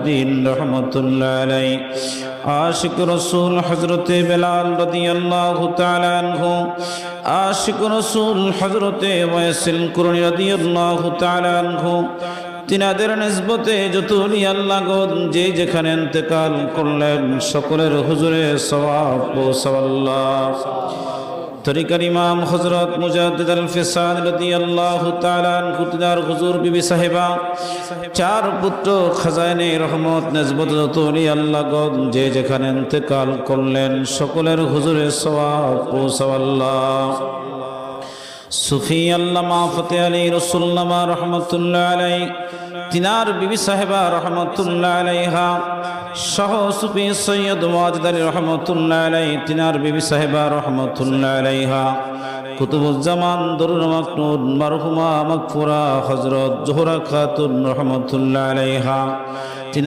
উদ্দিন রহমতুল্লাহ আলাই, আশিক রসুল হজরতে বেলাল রাদিয়াল্লাহু তাআলা আনহু, আশিক রসুল হজরতে ওয়াসিল কুরনি রাদিয়াল্লাহু তাআলা আনহু, তিনাদের নিসবতে যত আল্লাহ যে যেখানে ইন্তেকাল করলেন সকলের হুজুরে সওয়াব পৌঁছাল্লাহ। তরিকার ইমাম হযরত মুজাদ্দিদ আল ফিসাদ রাদিয়াল্লাহু তাআলা আনহু তিনার হুজুর বিবি সাহেবা, চার পুত্র খাজানে রহমত নিসবত যত আল্লাহ যে যেখানে ইন্তেকাল করলেন সকলের হুজুরে সওয়াব পৌঁছাল্লাহ। সুফি আল্লামা ফতে আলী রসুল্লামা রহমতুল্লাহ আলাই, তিনার বিবি সাহেবা রহমতুল্লাহ আলাইহা সহ সুফি সৈয়দ ওয়াজিদ আলী রহমতুল্লাহ আলাই, তিনার বিবি সাহেবা রহমতুল্লাহ আলাইহা, কুতুবুজ্জামান দরুল মাকনুন মারহুমা মাগফুরা হযরত জোহরা খাতুন রহমতুল্লাহ আলাইহা,